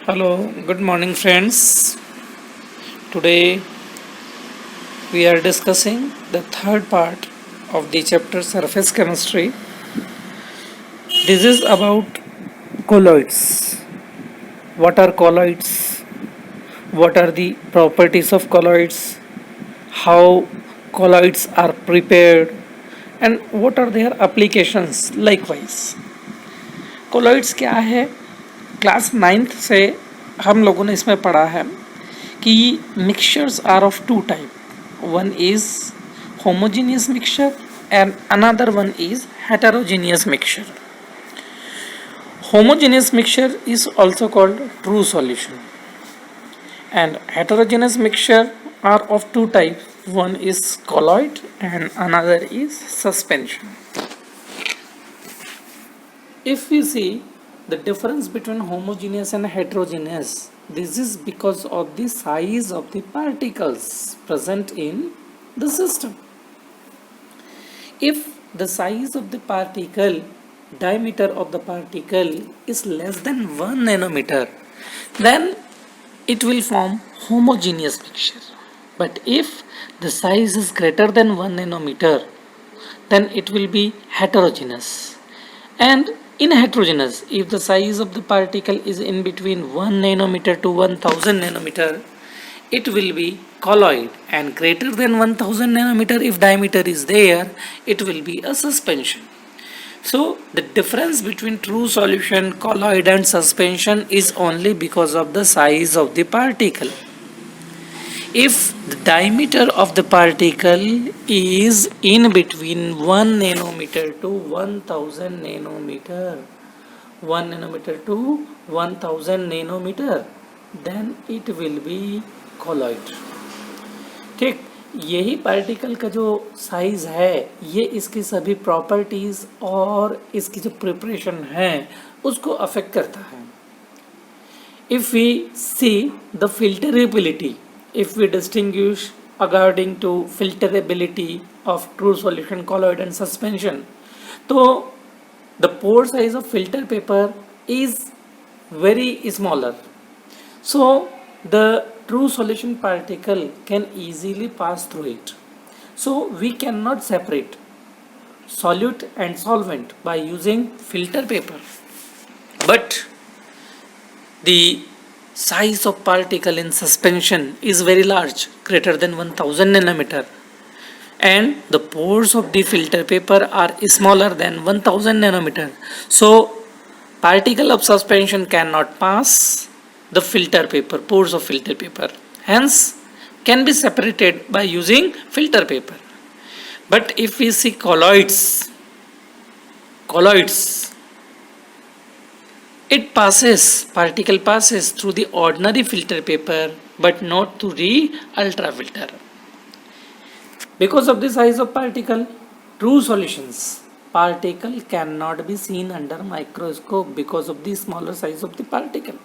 Hello, good morning, friends. Today we are discussing the third part of the chapter Surface Chemistry. This is about colloids. What are colloids? What are the properties of colloids? How colloids are prepared? And what are their applications likewise? colloids क्या है? Class ninth से हम लोगों ने इसमें पढ़ा है कि mixtures are of two type. One is homogeneous mixture and another one is heterogeneous mixture. Homogeneous mixture is also called true solution, and heterogeneous mixture are of two types. One is colloid and another is suspension. If we see the difference between homogeneous and heterogeneous, this is because of the size of the particles present in the system. If the size of the particle, diameter of the particle is less than 1 nanometer, then it will form homogeneous mixture. But if the size is greater than 1 nanometer, then it will be heterogeneous. And in heterogeneous, if the size of the particle is in between 1 nanometer to 1000 nanometer, it will be colloid, and greater than 1000 nanometer if diameter is there, it will be a suspension. So the difference between true solution, colloid and suspension is only because of the size of the particle. If the diameter of the particle is in between 1 nanometer to 1000 nanometer, 1 nanometer to 1000 nanometer, then it will be colloid. ठीक, यही particle का जो size है ये इसकी सभी properties और इसकी जो प्रिपरेशन है उसको अफेक्ट करता है. If we see the filterability, if we distinguish according to filterability of true solution, colloid and suspension, तो the pore size of filter paper is very smaller. So the true solution particle can easily pass through it. So we cannot separate solute and solvent by using filter paper. But the size of particle in suspension is very large, greater than 1000 nanometer, and the pores of the filter paper are smaller than 1000 nanometer. So particle of suspension cannot pass the filter paper, pores of filter paper, hence can be separated by using filter paper. But if we see colloids, particle passes through the ordinary filter paper but not through the ultrafilter. Because of the size of particle, true solutions, particle cannot be seen under microscope because of the smaller size of the particle.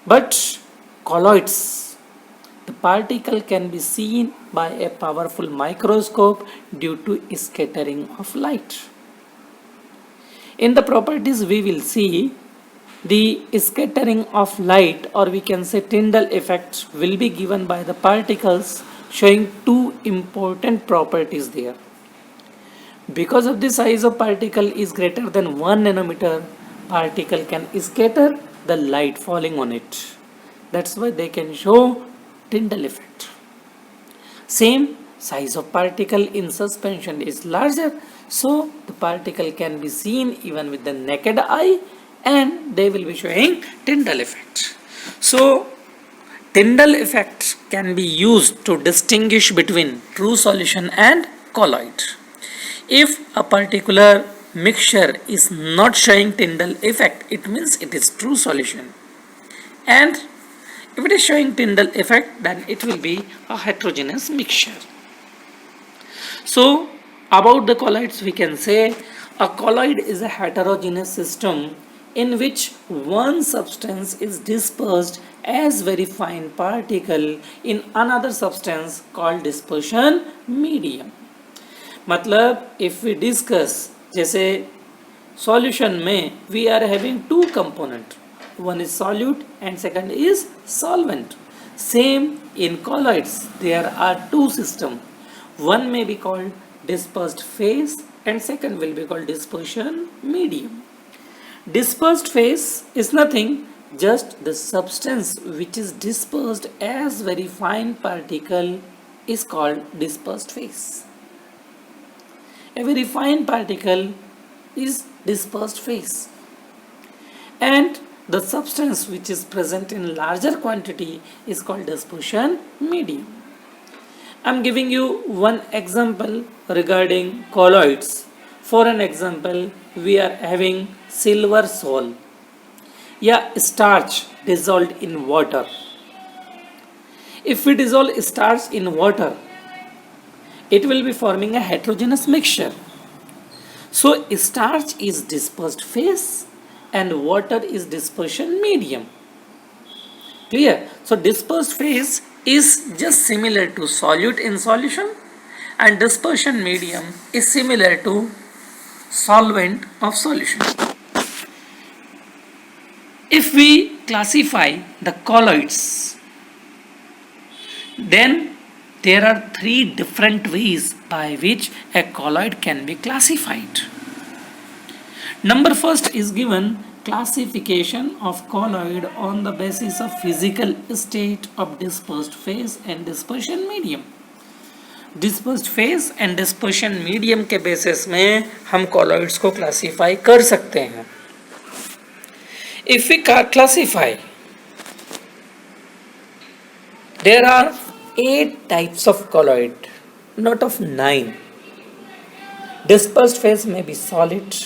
But colloids, the particle can be seen by a powerful microscope due to scattering of light. In the properties we will see the scattering of light, or we can say Tyndall effect, will be given by the particles, showing two important properties there. Because of the size of particle is greater than 1 nanometer, particle can scatter the light falling on it. That's why they can show Tyndall effect. Same size of particle in suspension is larger, so the particle can be seen even with the naked eye and they will be showing Tyndall effect. So Tyndall effect can be used to distinguish between true solution and colloid. If a particular mixture is not showing Tyndall effect, it means it is true solution, and if it is showing Tyndall effect, then it will be a heterogeneous mixture. So about the colloids we can say a colloid is a heterogeneous system in which one substance is dispersed as very fine particle in another substance called dispersion medium. मतलब if we discuss, जैसे solution में we are having two component, one is solute and second is solvent. Same in colloids, there are two systems. One may be called dispersed phase and second will be called dispersion medium. Dispersed phase is nothing, just the substance which is dispersed as very fine particle is called dispersed phase. A very fine particle is dispersed phase, and the substance which is present in larger quantity is called dispersion medium. I am giving you one example regarding colloids. For an example, we are having silver sol, starch dissolved in water. If we dissolve starch in water, it will be forming a heterogeneous mixture. So starch is dispersed phase and water is dispersion medium. Clear? So dispersed phase is just similar to solute in solution and dispersion medium is similar to solvent of solution. If we classify the colloids, then there are three different ways by which a colloid can be classified. Number first is given classification of colloid on the basis of physical state of dispersed phase and dispersion medium. Dispersed phase and dispersion medium के basis में हम colloids को classify कर सकते हैं. If we classify, there are 8 types of colloid, not of 9. Dispersed phase may be solid,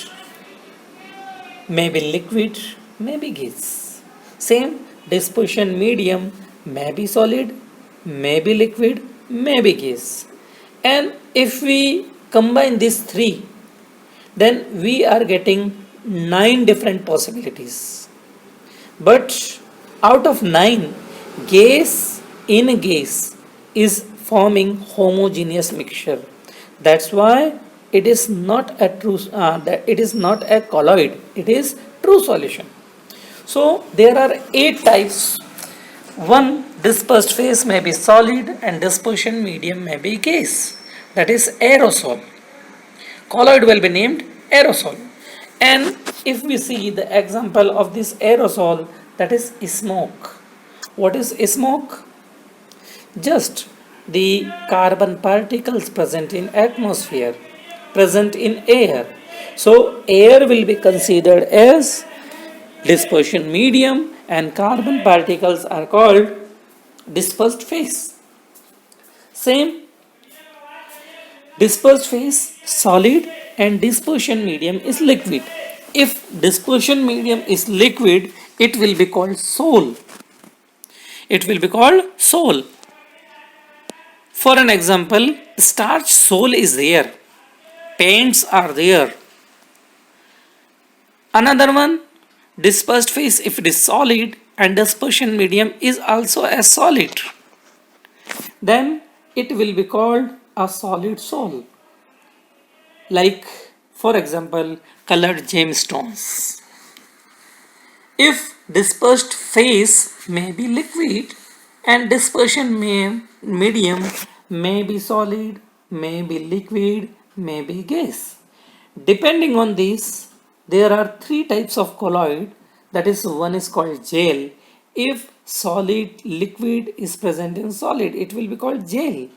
may be liquid, may be gas. Same dispersion medium may be solid, may be liquid, may be gas. And if we combine these three, then we are getting 9 different possibilities. But out of 9, gas in gas is forming homogeneous mixture. That's why it is not a true it is not a colloid, it is true solution. So there are 8 types. One, dispersed phase may be solid and dispersion medium may be gas, that is aerosol. Colloid will be named aerosol. And if we see the example of this aerosol, that is smoke. What is smoke? Just the carbon particles present in atmosphere, present in air. So air will be considered as dispersion medium and carbon particles are called dispersed phase. Same, dispersed phase solid and dispersion medium is liquid. If dispersion medium is liquid, it will be called sol. It will be called sol. For an example, starch sol is there, paints are there. Another one, dispersed phase, if it is solid and dispersion medium is also a solid, then it will be called a solid sol. Like for example, colored gemstones. If dispersed phase may be liquid and dispersion medium may be solid, may be liquid, may be gas. Depending on this, there are 3 types of colloid, that is, one is called gel. If solid liquid is present in solid, it will be called gel.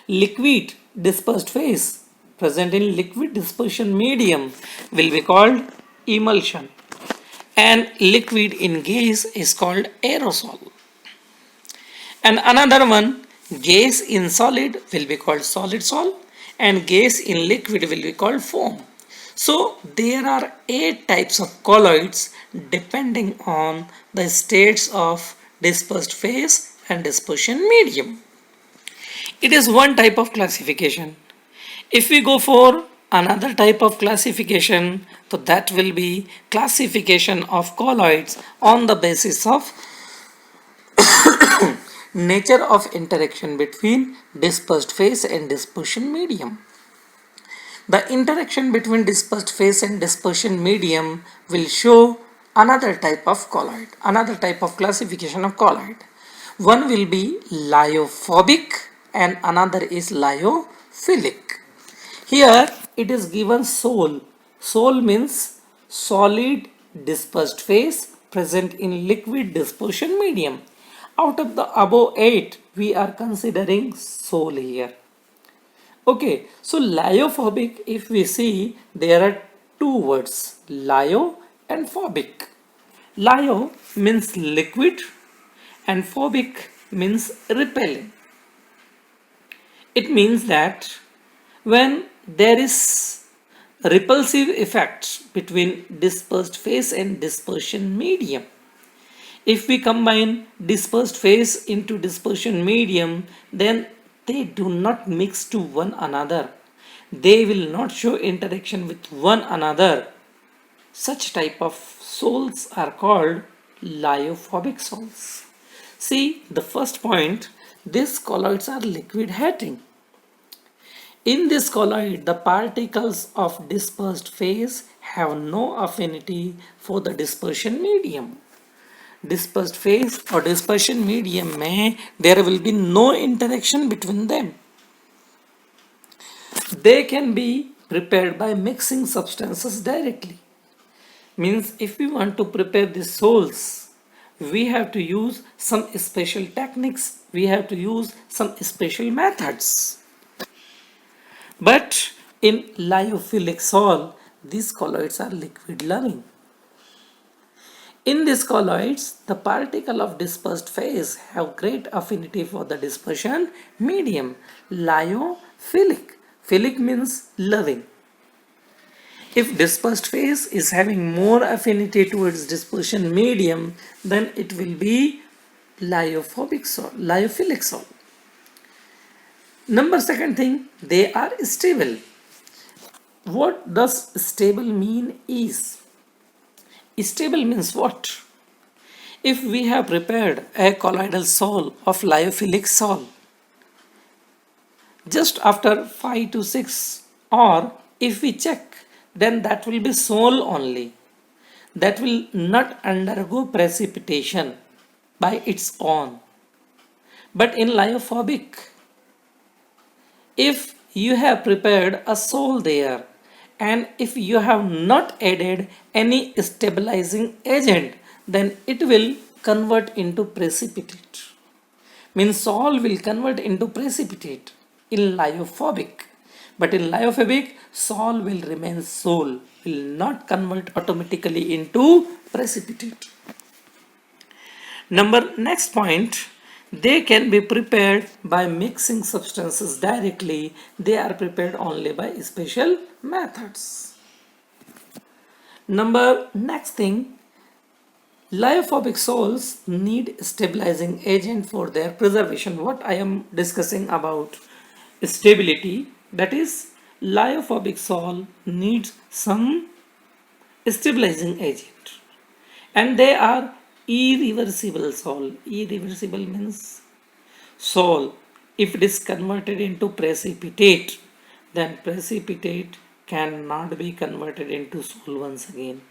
Liquid dispersed phase present in liquid dispersion medium will be called emulsion, and liquid in gas is called aerosol. And another one, gas in solid will be called solid sol, and gas in liquid will be called foam. So there are 8 types of colloids depending on the states of dispersed phase and dispersion medium. It is one type of classification. If we go for another type of classification, so that will be classification of colloids on the basis of nature of interaction between dispersed phase and dispersion medium. The interaction between dispersed phase and dispersion medium will show another type of colloid, another type of classification of colloid. One will be lyophobic and another is lyophilic. Here it is given sol. Sol means solid dispersed phase present in liquid dispersion medium. Out of the above 8, we are considering sol here. Okay, so lyophobic, if we see, there are two words, lyo and phobic. Lyo means liquid and phobic means repelling. It means that when there is repulsive effects between dispersed phase and dispersion medium, if we combine dispersed phase into dispersion medium, then they do not mix to one another. They will not show interaction with one another. Such type of sols are called lyophobic sols. See the first point, these colloids are liquid heating. In this colloid, the particles of dispersed phase have no affinity for the dispersion medium. Dispersed phase or dispersion medium में there will be no interaction between them. They can be prepared by mixing substances directly. Means if we want to prepare the sols, we have to use some special techniques, we have to use some special methods. But in lyophilic sol, these colloids are liquid loving. In these colloids, the particle of dispersed phase have great affinity for the dispersion medium. Lyophilic. Philic means loving. If dispersed phase is having more affinity towards dispersion medium, then it will be lyophobic sol, lyophilic sol. Number second thing, they are stable. What does stable mean is, stable means what? If we have prepared a colloidal sol of lyophilic sol, just after 5 to 6, or if we check, then that will be sol only. That will not undergo precipitation by its own. But in lyophobic, if you have prepared a sol there and if you have not added any stabilizing agent, then it will convert into precipitate. Means sol will convert into precipitate in lyophobic. But in lyophobic, sol will remain sol, will not convert automatically into precipitate. Next point, they can be prepared by mixing substances directly. They are prepared only by special methods. Next thing, lyophobic sols need stabilizing agent for their preservation. What I am discussing about stability, that is, lyophobic sol needs some stabilizing agent, and they are irreversible sol. Irreversible means sol, if it is converted into precipitate, then precipitate cannot be converted into sol once again.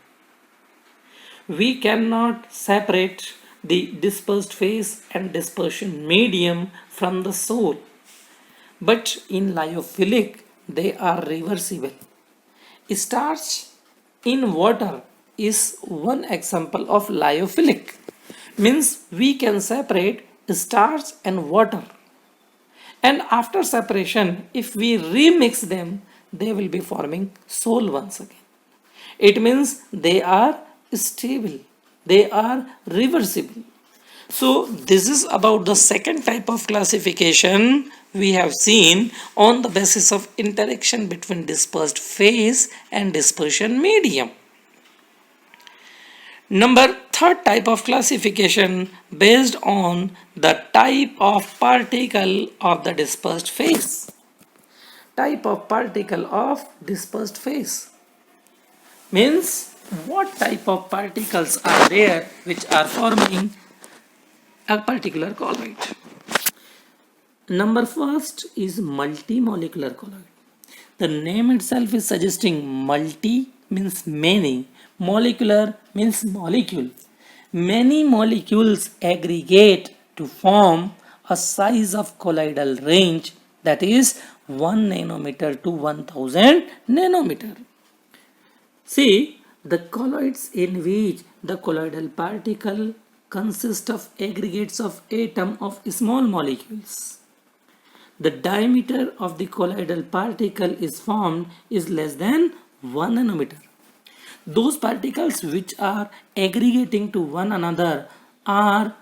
We cannot separate the dispersed phase and dispersion medium from the sol. But in lyophilic, they are reversible. Starch in water is one example of lyophilic. Means we can separate starch and water. And after separation, if we remix them, they will be forming sol once again. It means they are stable, they are reversible. So this is about the second type of classification we have seen on the basis of interaction between dispersed phase and dispersion medium. Third type of classification based on the type of particle of the dispersed phase. Type of particle of dispersed phase means what type of particles are there which are forming a particular colloid. First is multimolecular colloid. The name itself is suggesting multi means many, molecular means molecule. Many molecules aggregate to form a size of colloidal range that is 1 nanometer to 1000 nanometer. See, the colloids in which the colloidal particle consist of aggregates of atom of small molecules. The diameter of the colloidal particle is formed is less than 1 nanometer. Those particles which are aggregating to one another are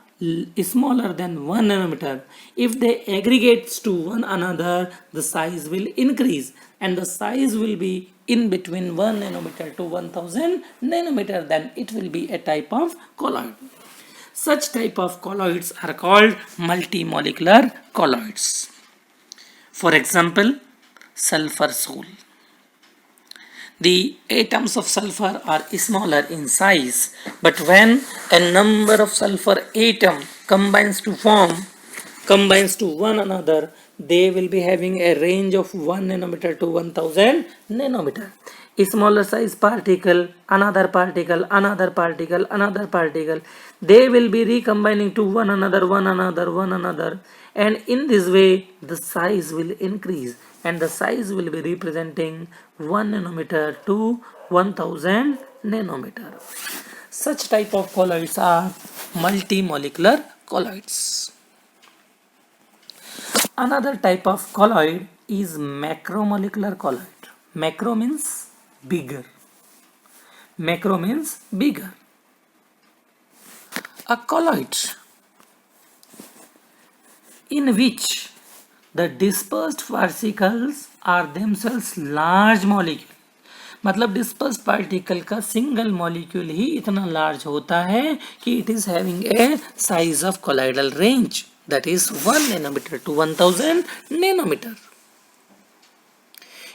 smaller than 1 nanometer. If they aggregate to one another, the size will increase and the size will be in between 1 nanometer to 1000 nanometer, then it will be a type of colloid. Such type of colloids are called multimolecular colloids. For example, sulfur sol. The atoms of sulfur are smaller in size, but when a number of sulfur atom combines to one another, they will be having a range of 1 nanometer to 1000 nanometer. A smaller size particle, another particle, another particle, another particle, they will be recombining to one another, and in this way the size will increase and the size will be representing 1 nanometer to 1000 nanometer. Such type of colloids are multimolecular colloids. Another type of colloid is macromolecular colloid. Macro means bigger. Macro means bigger. A colloid in which the dispersed particles are themselves large molecule. मतलब disperse particle का single molecule ही इतना large होता है कि it is having a size of colloidal range that is 1 nanometer to 1000 nanometer.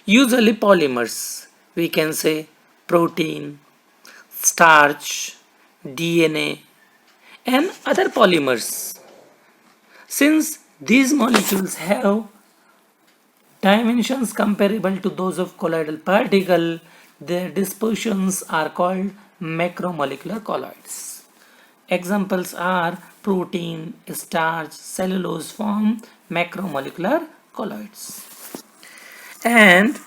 Usually polymers, we can say protein, starch, DNA and other polymers. Since these molecules have dimensions comparable to those of colloidal particle, their dispersions are called macromolecular colloids. Examples are protein, starch, cellulose form macromolecular colloids. And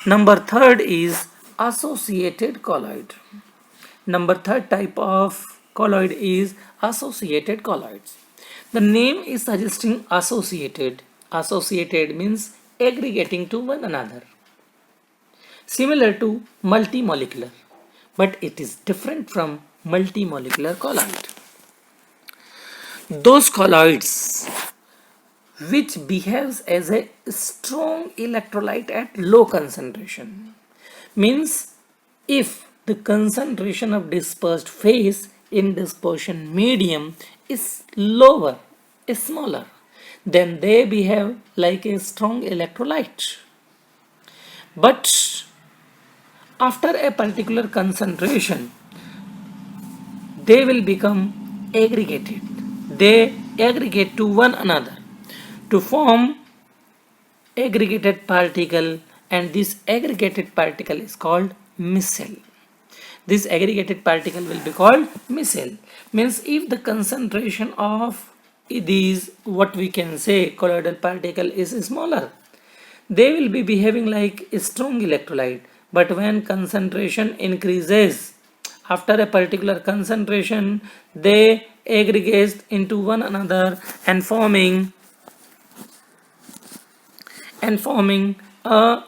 number third is associated colloid. Number third type of colloid is associated colloids. The name is suggesting associated. Associated means aggregating to one another. Similar to multimolecular, but it is different from multimolecular colloid. Those colloids which behaves as a strong electrolyte at low concentration means if the concentration of dispersed phase in dispersion medium is lower, is smaller, then they behave like a strong electrolyte. But after a particular concentration, they will become aggregated. They aggregate to one another to form aggregated particle, and this aggregated particle is called micelle. This aggregated particle will be called micelle. Means if the concentration of these, what we can say, colloidal particle is smaller, they will be behaving like a strong electrolyte. But when concentration increases, after a particular concentration, they aggregate into one another and forming a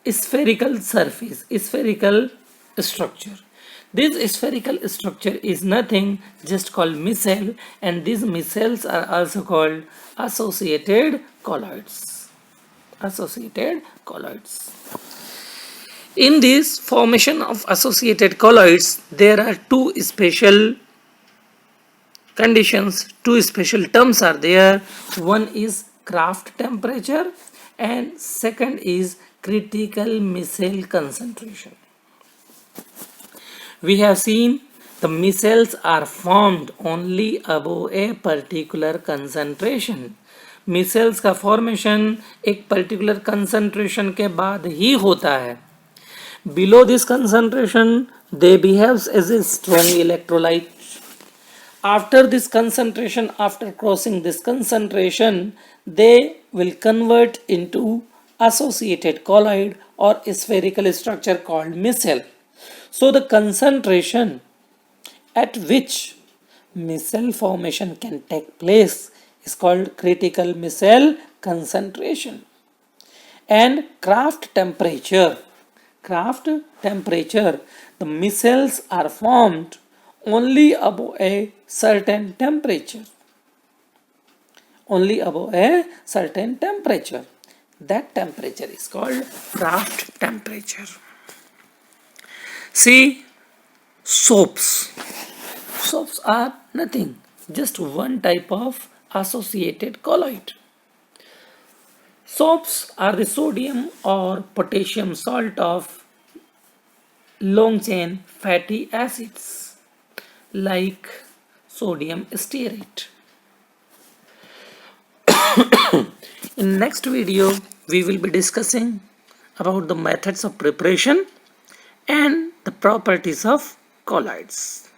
spherical surface, spherical structure. This spherical structure is nothing just called micelle, and these micelles are also called associated colloids. Associated colloids. In this formation of associated colloids, there are two special conditions, two special terms are there. One is Kraft temperature and second is critical micelle concentration. We have seen the micelles are formed only above a particular concentration. Micelles का formation एक particular concentration के बाद ही होता है. Below this concentration, they behaves as a strong electrolyte. After this concentration, after crossing this concentration, they will convert into associated colloid or spherical structure called micelle. So the concentration at which micelle formation can take place is called critical micelle concentration. And Kraft temperature, the micelles are formed only above a certain temperature. That temperature is called Kraft temperature. See, soaps are nothing, just one type of associated colloid. Soaps are the sodium or potassium salt of long chain fatty acids like sodium stearate. In next video, we will be discussing about the methods of preparation and the properties of colloids.